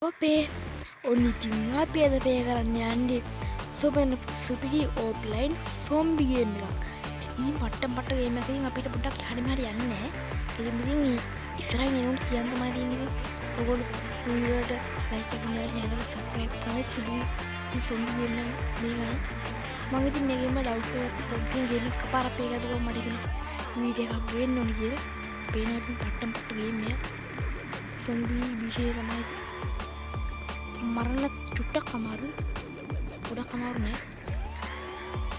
අපේ ඔන්න ඉතින් අපි අද පේ කරන්න යන්නේ සුපිරි ඕෆ්ලයින් සොම්බි ගේම් එකක්. ඉතින් පට්ට ගේම් එකකින් අපිට පොඩ්ඩක් හරිම හරි යන්නේ නැහැ. ඉතින් ඉස්සරහින් එනකොට කියන්න තමයි තියෙන්නේ. ඔයගොල්ලෝ වීඩියෝට ලයික් එකක් කරලා channel එක subscribe කරලා සුපිරි සොම්බි ගේම් එක මේ මම ඉතින් මේ ගේම ඩවුන්ලෝඩ් කරලා සොම්බි ගේම් එක පාරක් පේ කරලා මට ඉතින් වීඩියෝ එකක් ගේන්න ඕනේ කියලා. පේනවා ඉතින් පට්ට ගේම් එක. සොම්බි විශේෂ තමයි මරන්න චුට්ටක් අමාරුයි. ගොඩක් අමාරු නෑ.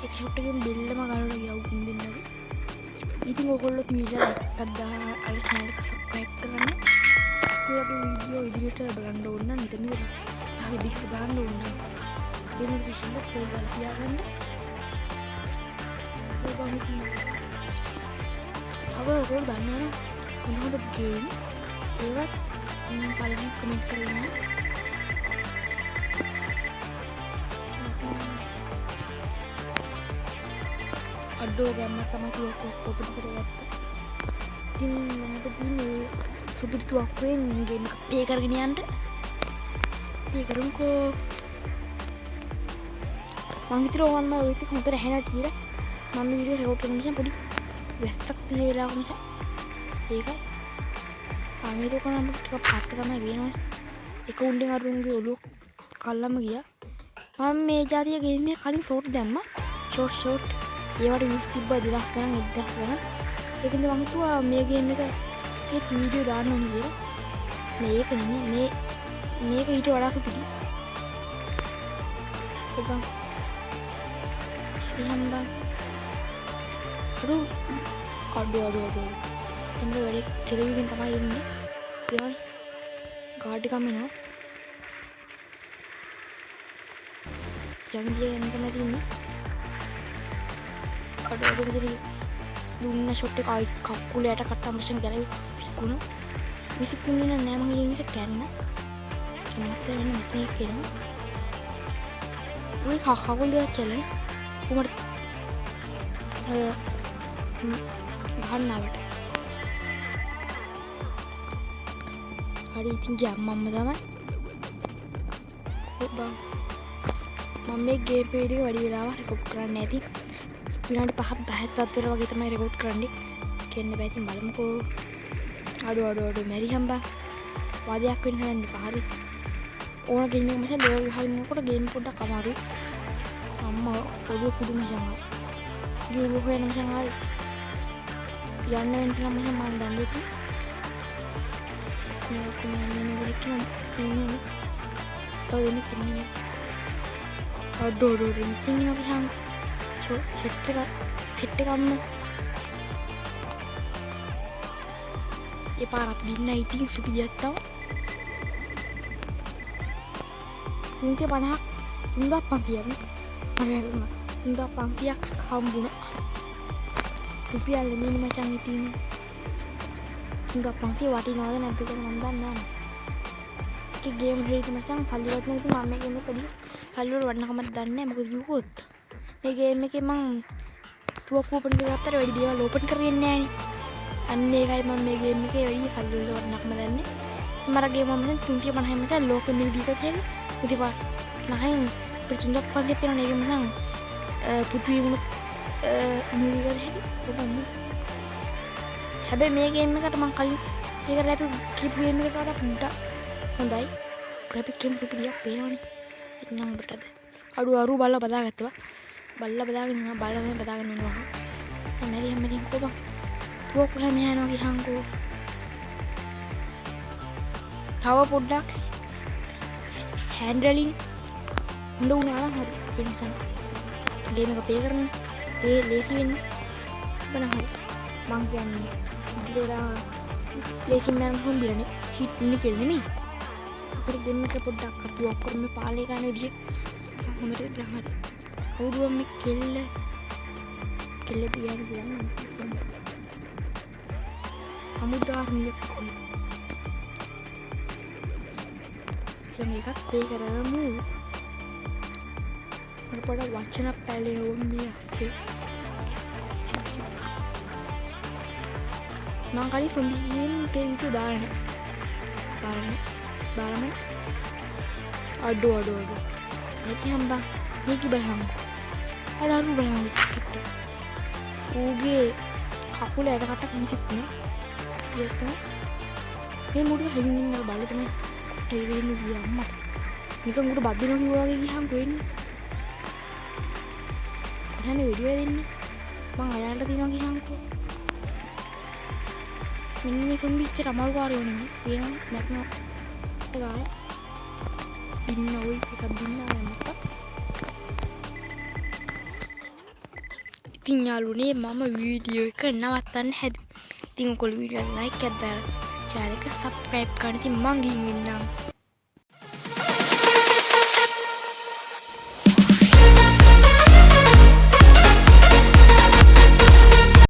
එක ෂොට් එකෙන් බෙල්ලම ගලවලා ගියා උන් දෙන්නගේ. ඉතින් ඔයගොල්ලෝ වීඩියෝ එකක් දාලා අර channel එක subscribe කරන්න. ඔයගේ වීඩියෝ ඉදිරියට බලන්න ඕන නම් ඉතින් ඉදිරියට බලන්න ඕන නම් වෙන විශ්ින්ද පොල් දාලා තියාගන්න. ඔයගොල්ලෝ තව ඔයගොල්ලෝ දන්නවනම් හොඳ ගේම් ඒවත් පළවෙනි කමෙන්ට් කරලා අඩෝ ගන්න තමයි ඔපන් කරගත්තා. ඉතින් මට තියෙන්නේ සුපිරි තුවක්කුවෙන් ගේම් එක ප්ලේ කරගෙන යන්න. ප්ලේ කරමුකෝ. මං හිතුවා ඕවන්ම ඔය ටික හොඳට ඇහෙනවා කියලා. මම වීඩියෝ රෙකෝඩ් කරන නිසා පොඩි වැස්සක් තියෙන වෙලාවක නිසා ඒකයි. ආමේ දුක නම් ටික පාට තමයි වෙනවා. එක උණ්ඩෙන් අරුන්ගේ ඔළුව කල්ලම ගියා. මම මේ જાතිය ගේම් එක කලින් ෂෝට් දැම්මා. ෂෝට් ඒවට views තිබ්බා 2000 ගණන් 1000 ගණන්. ඒකෙන්ද මම හිතුවා මේ ගේම් එක ඒත් වීඩියෝ දාන්න ඕනේ කියලා. මේක නෙමෙයි මේක ඊට වඩා සුපිරි. ඔබ එහෙනම් අඩු එන්න වැඩි ටෙලිවිෂන් තමයි එන්නේ. ඊළඟ ගාඩ් එකම එනවා. යන්නේ යන්න තමයි තියෙන්නේ. අඩු විදිහට දුන්න ෂොට් එක ආයි කකුලයට කට්ටම්බසෙන් ගැලවි විසිකුන්නේ නෑ මම ඉන්නේ කැන්න. කිමත් වෙන මෙතන කියනවා. උයි කකුල කියලා උඹට ගන්නවට. හරි ඉතින් ගියම්මම තමයි. ඔබ මම මේ ගේම් එක වැඩි වෙලාවක් රෙකෝඩ් කරන්නේ නැති. විනාඩි 5ක් 10ක් අතර වගේ තමයි රෙකෝඩ් කරන්නේ. කියන්න බෑ ඉතින් බලමුකෝ. අඩු මැරි හම්බා. වාදයක් වෙන්න හදන්න පහරි. ඕන ගේම් එකක් මචං ලෝග ගහනකොට ගේම් පොඩ්ඩක් අමාරුයි. අම්මා ඔළුව කුඩු මචං ආයි. ගේම් එක යන මචං ආයි. යන්න වෙන නම් මචං මම දන්නේ ඉතින්. තව දෙනෙක් ඉන්නේ. අඩු ඉතින් මචං සෙට් එකක්ම ඒ පාරක් දින්න ඉතින් සුපිරියක් තමයි. 350ක් 3500ක් හම්බුණා. රුපියල් නෙමෙයි මචං ඉතින් 3500 වටිනවද නැද්ද කියලා මම දන්නේ නැහැ. ඒක ගේම් එකේ මචං සල්ලි වටන ඉතින් මම මේ ගේම් එක පොඩි සල්ලි වල වටනකමක් දන්නේ නැහැ. මොකද කිව්වොත් මේ ගේම් එකේ මං තුවක්කු ඕපන් කරගත්තට වැඩි දේවල් ඕපන් කරගෙන නැහැ නේ. අන්න ඒකයි මම මේ ගේම් එකේ වැඩි සල්ලි වල වටනකම දන්නේ. මර ගේම් එක 350 මචං ලෝක මිල දීකත් හැක. උදේපා නැහැ ප්‍රතිඳක් පන්ති තියෙන එක මං පුදුයි මුත් මිල දීකත් හැක. ඔබන්නේ හැබැයි මේ ගේම් එකට මං කලින් මේක රැපි කිප් ගේම් එකට වඩා පොඩ්ඩක් හොඳයි. රැපි ගේම් සුපිරියක් පේනවනේ. ඉතින් නම් ඔබටද අඩු බලලා බදාගත්තා. බල්ලා බදාගෙන ඉන්නවා. බල්ලා තමයි බදාගෙන ඉන්නවා. මැරි හැමරින් කොබ තුවක්කු හැම යනවා ගිහන්කෝ. තව පොඩ්ඩක් හැන්ඩලින් හොඳ වුණා නම් හරි. ඒ නිසා ගේම් එක ප්ලේ කරන්න ඒ ලේසි වෙන්නේ. බන හරි. මං කියන්නේ ඉතින් ලේසි මම හොම්බිරනේ හිට් ඉන්නේ කියලා නෙමෙයි. අපිට ගේම් එක පොඩ්ඩක් අතුවක් කරන්න පාලේ ගන්න විදිය හොඳට බ්‍රහ්මද කවුරුම මේ කෙල්ල තියන්න කියන්නේ අමුදාර්මික කොයි දැන් එකක් ප්ලේ කරමු. මට පොඩ වචන පැලෙනවා මේ අපේ මං කලින් සොම්බි ගේම් ප්ලේ විදිය දාන්න Aduh. Ini hambang. Ini බලහන්. අඩු බලහන්. ඌගේ කකුල ඇටකටක් මිසිත් නේ. ඒක. මේ මුඩක හැමින් ඉන්න බලතම ටෙලිවිෂන් එක ගියා අම්මට. නිකන් උඩ බද්දිනවා කිව්වා වගේ ගියාම වෙන්නේ. දැන් වීඩියෝ දෙන්නේ. මං අයාලට දිනවා ගියාම්කෝ. මෙන්න මේ සම්බිච්චට අමාරුකාරයෝ නෙමෙයි. කියනවා නැත්නම් ගාලා ඉන්න ඔය එකක් දින්නා යන්නත්. ඉතින් යාළුවනේ මම වීඩියෝ එක නවත්තන්න හැදුවා. ඉතින් ඔයගොල්ලෝ වීඩියෝ එක ලයික් එකක් දාලා channel එක subscribe කරන්න. ඉතින් මං ගිහින් එන්නම්.